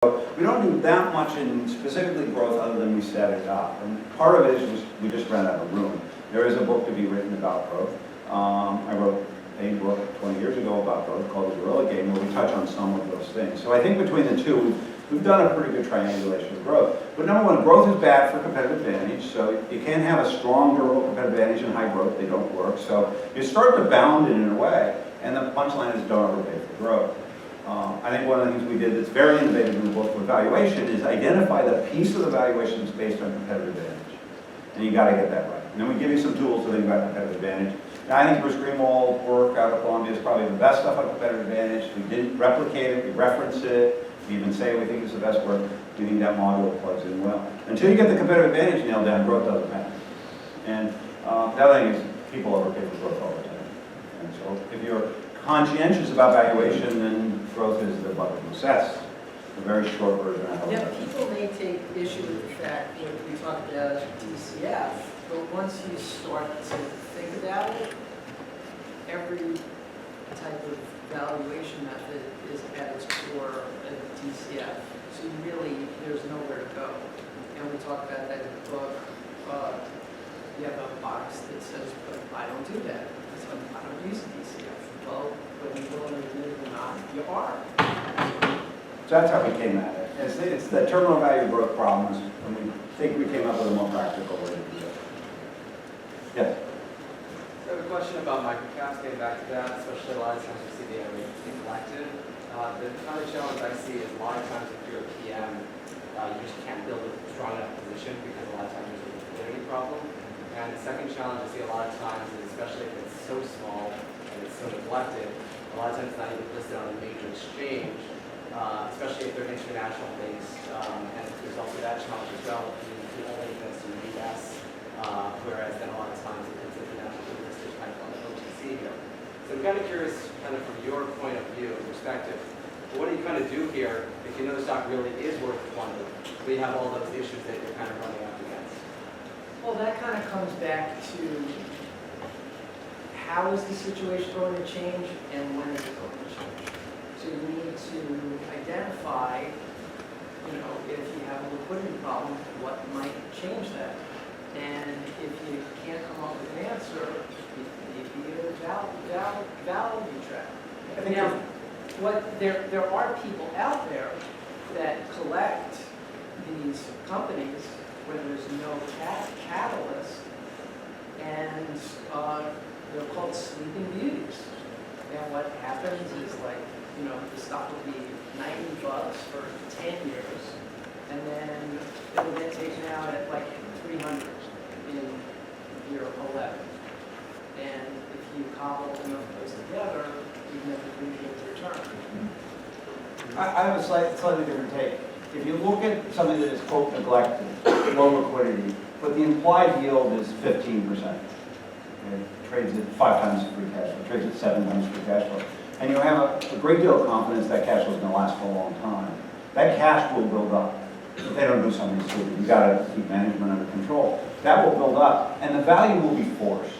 We don't do that much in specifically growth other than we set it up. And part of it is we just ran out of room. There is a book to be written about growth. I wrote a book 20 years ago about growth called The Gorilla Game, where we touch on some of those things. So I think between the two, we've done a pretty good triangulation of growth. But number one, growth is bad for competitive advantage. So you can't have a strong, durable competitive advantage and high growth. They don't work. So you start to bound it in a way, and the punchline is don't overpay for growth. I think one of the things we did that's very innovative in the book with valuation is identify the piece of the valuation that's based on competitive advantage. And you got to get that right. And then we give you some tools to think about competitive advantage. Now, I think Bruce Greenwald's work out of Columbia is probably the best stuff on competitive advantage. We didn't replicate it, we reference it, we even say we think it's the best work. We think that module plugs in well. Until you get the competitive advantage nailed down, growth doesn't matter. And the other thing is people overpay for growth all the time. And so if you're conscientious about valuation, then growth is the bucket loose. That's a very short version of how Yeah, people may take issue with the fact that we talk about DCF, but once you start to think about it, every type of valuation method is at its core a DCF. So you really, there's nowhere to go. And we talk about that in the book. You have a box that says, but I don't do that. So I don't use a DCF. Well, whether you're willing to admit it or not, you are. So that's how we came at it. It's the terminal value growth problems, and we think we came up with a more practical way to do it. Yes? I have a question about microcaps, getting back to that, especially a lot of times we see the area collected. The kind of challenge I see is a lot of times if you're a PM, you just can't build a strong enough position because a lot of times there's a liquidity problem. And the second challenge I see a lot of times is, especially if it's so small and it's so neglected, a lot of times it's not even listed on a major exchange, especially if they're international based. And there's also that challenge as well, if you only invest in the US, whereas then a lot of times it's international listed kind of on the OTC here. So I'm kind of curious, kind of from your point of view and perspective, what do you kind of do here if you know the stock really is worth $1, but you have all those issues that you're kind of running up against? Well, that kind of comes back to how is the situation going to change and when is it going to change? So you need to identify, if you have a liquidity problem, what might change that. And if you can't come up with an answer, you need a value trap. Now, there are people out there that collect these companies where there's no catalyst, and they're called sleeping beauties. And what happens is the stock will be $90 for 10 years, and then it will get taken out at like 300 in year 11. And if you cobble enough of those together, you can appreciate the return. I have a slightly different take. If you look at something that is, quote, neglected, low liquidity, but the implied yield is 15%. It trades at 5 times free cash flow, trades at 7 times free cash flow. And you have a great deal of confidence that cash flow is going to last for a long time. That cash will build up. If they don't do something stupid, you've got to keep management under control. That will build up, and the value will be forced.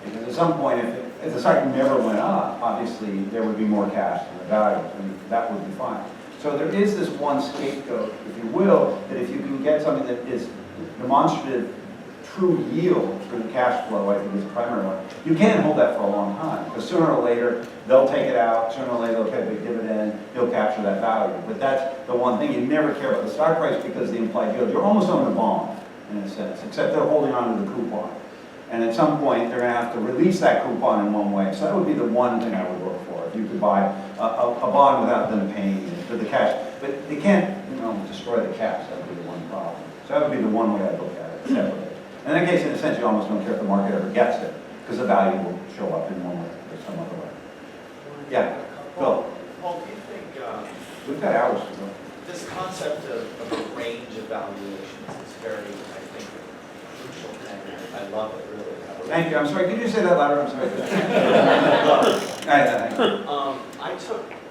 Because at some point, if the stock never went up, obviously there would be more cash than the value, and that would be fine. So there is this one scapegoat, if you will, that if you can get something that is demonstrative, true yield for the cash flow, I think is the primary one, you can hold that for a long time. Because sooner or later, they'll take it out, sooner or later they'll pay a big dividend, you'll capture that value. But that's the one thing, you never care about the stock price because the implied yield, you're almost owning a bond, in a sense, except they're holding on to the coupon. And at some point, they're going to have to release that coupon in one way. So that would be the one thing I would look for. If you could buy a bond without them paying for the cash. But they can't, destroy the cash. That would be the one problem. So that would be the one way I'd look at it separately. In that case, in a sense, you almost don't care if the market ever gets it, because the value will show up in one way or some other way. Yeah, Phil. Paul, do you think We've got hours to go. this concept of a range of valuations is very, I think, crucial, and I love it, really. Thank you. I'm sorry. Could you say that louder? I'm sorry.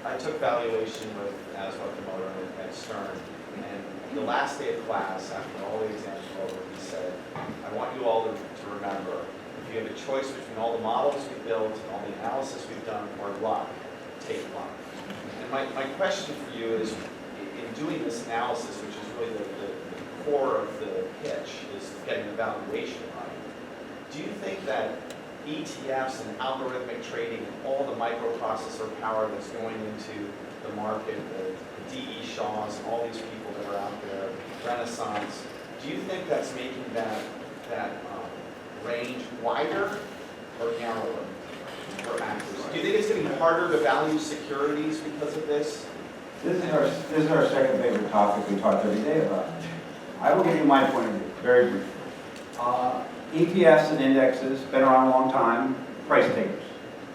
I took valuation with Aswad Komodo at Stern, and the last day of class, after all the exams were over, he said, I want you all to remember, if you have a choice between all the models we built and all the analysis we've done or luck, take luck. And my question for you is, in doing this analysis, which is really the core of the pitch, is getting the valuation right. Do you think that ETFs and algorithmic trading and all the microprocessor power that's going into the market, the D.E. Shaws, and all these people that are out there, Renaissance, do you think that's making that range wider or narrower for actors? Do you think it's getting harder to value securities because of this? This is our second favorite topic we talk every day about. I will give you my point of view, very briefly. ETFs and indexes, been around a long time, price takers.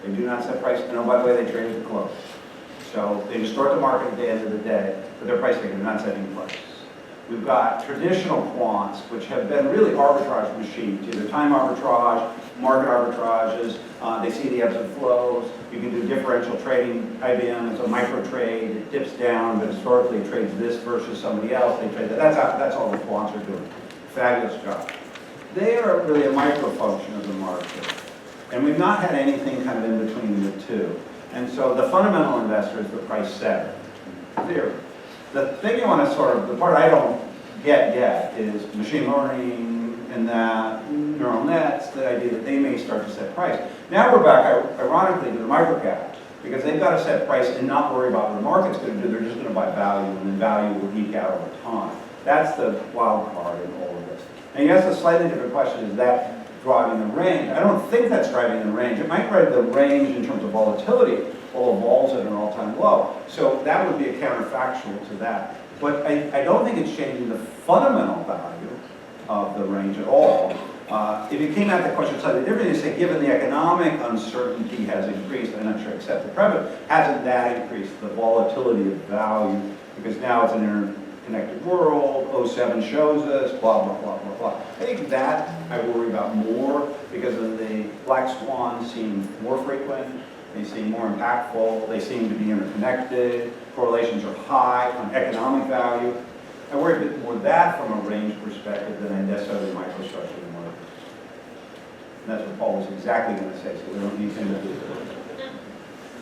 They do not set price, and oh, by the way, they trade at the close. So they distort the market at the end of the day, but they're price takers, they're not setting price. We've got traditional quants, which have been really arbitrage machines, either time arbitrage, market arbitrages, they see the ebbs and flows, you can do differential trading. IBM is a micro trade, it dips down, but historically it trades this versus somebody else, they trade that. That's all the quants are doing. Fabulous job. They are really a micro function of the market. And we've not had anything kind of in between the two. And so the fundamental investor is the price setter. Theory. The thing you want to the part I don't get yet is machine learning and that neural nets, the idea that they may start to set price. Now we're back, ironically, to the microcap, because they've got to set price and not worry about what the market's going to do. They're just going to buy value, and then value will eke out over time. That's the wild card in all of this. And you ask a slightly different question, is that driving the range? I don't think that's driving the range. It might drive the range in terms of volatility, although vol's at an all-time low. So that would be a counterfactual to that. But I don't think it's changing the fundamental value of the range at all. If you came at the question slightly differently, you say, given the economic uncertainty has increased, I'm not sure accept the premise, hasn't that increased the volatility of value? Because now it's an interconnected world, 07 shows us, blah, blah, blah, blah, blah. I think that I worry about more because of the black swans seem more frequent, they seem more impactful, they seem to be interconnected, correlations are high on economic value. I worry a bit more that from a range perspective than I necessarily microstructure the market. And that's what Paul was exactly going to say, so we don't need him to do it.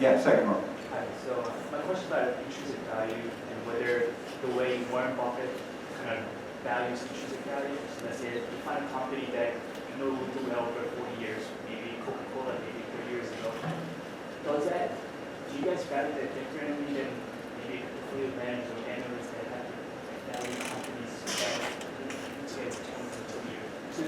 Yeah, second row. Hi, so my question about intrinsic value and whether the way Warren Buffett kind of values intrinsic value. So let's say you find a company that you know will do well for 40 years, maybe Coca-Cola, maybe 30 years ago. Do you guys value that differently than maybe portfolio managers or analysts that have to value companies that say 20 to 2 years? So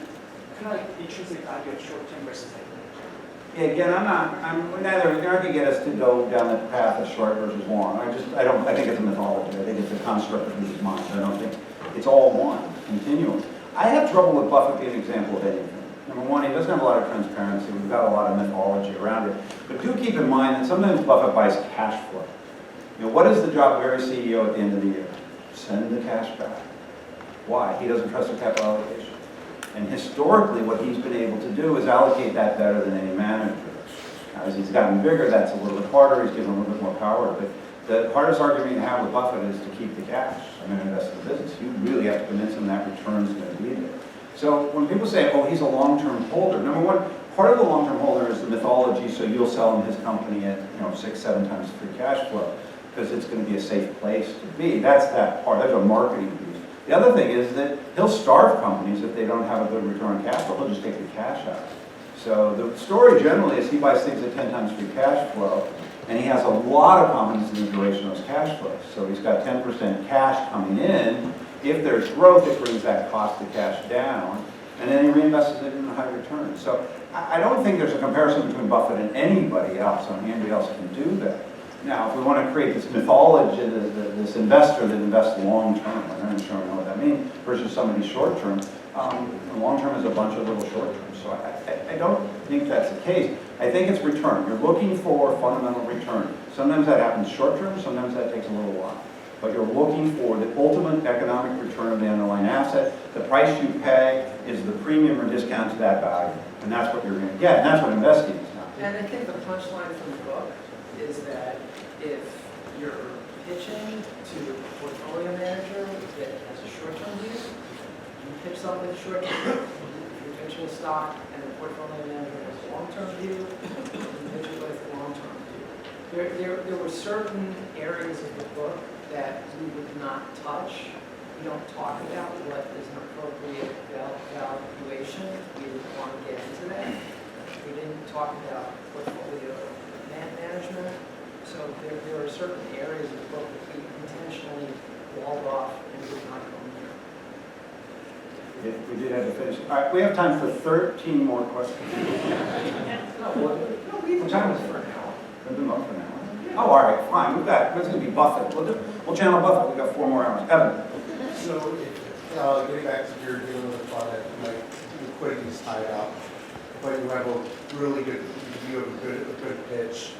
kind of like intrinsic value of short term versus like long term. Yeah, again, we're neither, you're not going to get us to go down the path of short versus long. I think it's a mythology. I think it's a construct of people's minds. I don't think it's all one, continuum. I have trouble with Buffett being an example of anything. Number one, he doesn't have a lot of transparency. We've got a lot of mythology around it. But do keep in mind that sometimes Buffett buys cash flow. You know, what is the job of every CEO at the end of the year? Send the cash back. Why? He doesn't trust their capital allocation. And historically, what he's been able to do is allocate that better than any manager. Now, as he's gotten bigger, that's a little bit harder. He's given a little bit more power. But the hardest argument you have with Buffett is to keep the cash. I'm going to invest in the business. You really have to convince him that return's going to be there. So when people say, oh, he's a long-term holder, number one, part of the long-term holder is the mythology, so you'll sell him his company at 6, 7 times free cash flow because it's going to be a safe place to be. That's that part. That's a marketing piece. The other thing is that he'll starve companies if they don't have a good return on capital. He'll just take the cash out. So the story generally is he buys things at 10 times free cash flow, and he has a lot of confidence in the duration of those cash flows. So he's got 10% cash coming in. If there's growth, it brings that cost of cash down, and then he reinvests it in a high return. So I don't think there's a comparison between Buffett and anybody else. Anybody else can do that. Now, if we want to create this mythology, this investor that invests long-term, I'm not sure I know what that means, versus somebody short-term, long-term is a bunch of little short-terms. So I don't think that's the case. I think it's return. You're looking for fundamental return. Sometimes that happens short-term, sometimes that takes a little while. But you're looking for the ultimate economic return of the underlying asset. The price you pay is the premium or discount to that value. And that's what you're going to get. And that's what investing is now. And I think the punchline from the book is that if you're pitching to a portfolio manager that has a short-term view, you pitch something with a short-term view. If you're pitching a stock and the portfolio manager has a long-term view, you pitch it with a long-term view. There were certain areas of the book that we would not touch. We don't talk about what is an appropriate valuation. We didn't want to get into that. We didn't talk about portfolio management. So there are certain areas of the book that we intentionally walled off and did not go near. We did have to finish. All right, we have time for 13 more questions. What time is it for now? We've been up for an hour. Oh, all right, fine. We've got, this is going to be Buffett. We'll channel Buffett. We've got 4 more hours. Evan. So, getting back to your dealing with the product, like liquidity is tied up, but you have a really good, you have a good pitch.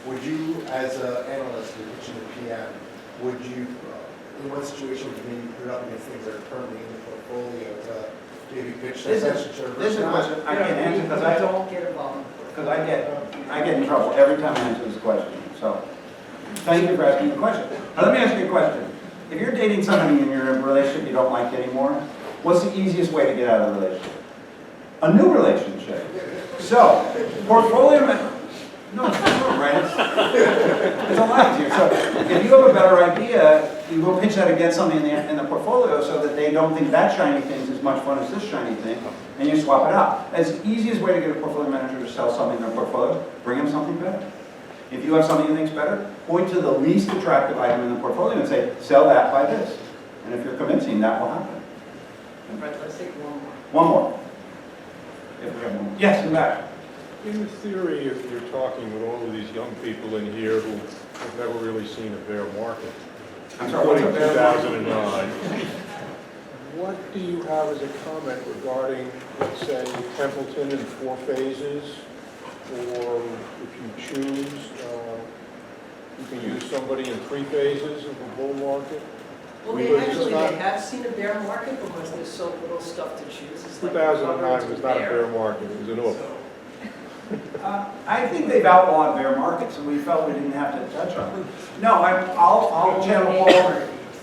Would you, as an analyst, you're pitching the PM, would you, in what situation would you maybe put it up against things that are currently in the portfolio to maybe pitch that session to This is a question I can't answer because We don't get involved. because I get in trouble every time I answer this question. So, thank you for asking the question. Now, let me ask you a question. If you're dating somebody and you're in a relationship you don't like anymore, what's the easiest way to get out of the relationship? A new relationship. So, portfolio no, it's not right. It's a lot easier. So, if you have a better idea, you go pitch that against something in the portfolio so that they don't think that shiny thing is as much fun as this shiny thing, and you swap it out. That's the easiest way to get a portfolio manager to sell something in their portfolio. Bring them something better. If you have something you think is better, point to the least attractive item in the portfolio and say, sell that by this. And if you're convincing, that will happen. All right, let's take one more. One more. If we have one more. Yes, in back. In theory, if you're talking with all of these young people in here who have never really seen a bear market, I'm sorry, what's a including bear market? 2009, what do you have as a comment regarding, let's say, Templeton in 4 phases? Or if you choose, you can use somebody in 3 phases of a bull market? Well, We they was actually, not- they have seen a bear market because there's so little stuff to choose. It's like 2009 was not a bear market, it was an up. So, I think they've outlawed bear markets, and we felt we didn't have to touch on it. No, I'll channel Paul.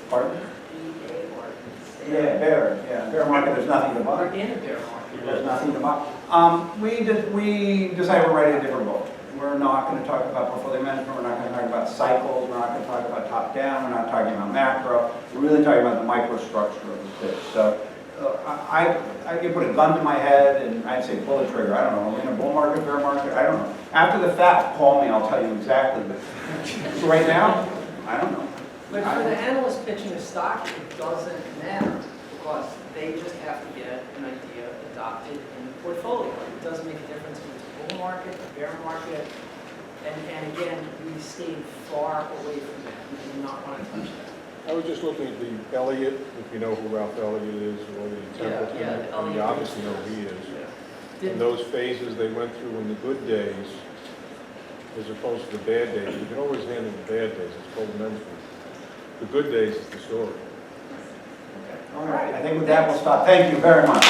Pardon? Yeah, bear market, there's nothing to We're buy. in a bear market. There's nothing to buy. We decided we're writing a different book. We're not going to talk about portfolio management, we're not going to talk about cycles, we're not going to talk about top down, we're not talking about macro. We're really talking about the microstructure of the pitch. So I could put a gun to my head and I'd say pull the trigger. I don't know, are we in a bull market, bear market? I don't know. After the fact, call me, I'll tell you exactly. But right now, I don't know. But for the analyst pitching a stock, it doesn't matter because they just have to get an idea adopted in the portfolio. It doesn't make a difference if it's a bull market, a bear market. And again, we stayed far away from that. We do not want to touch that. I was just looking at the Elliott, if you know who Ralph Elliott is, or the Templeton, yeah, and you Elliott. obviously know who he is. Didn't- And those phases they went through in the good days, as opposed to the bad days. You can always handle the bad days, it's called management. The good days is the story. All right, I think with that we'll stop. Thank you very much.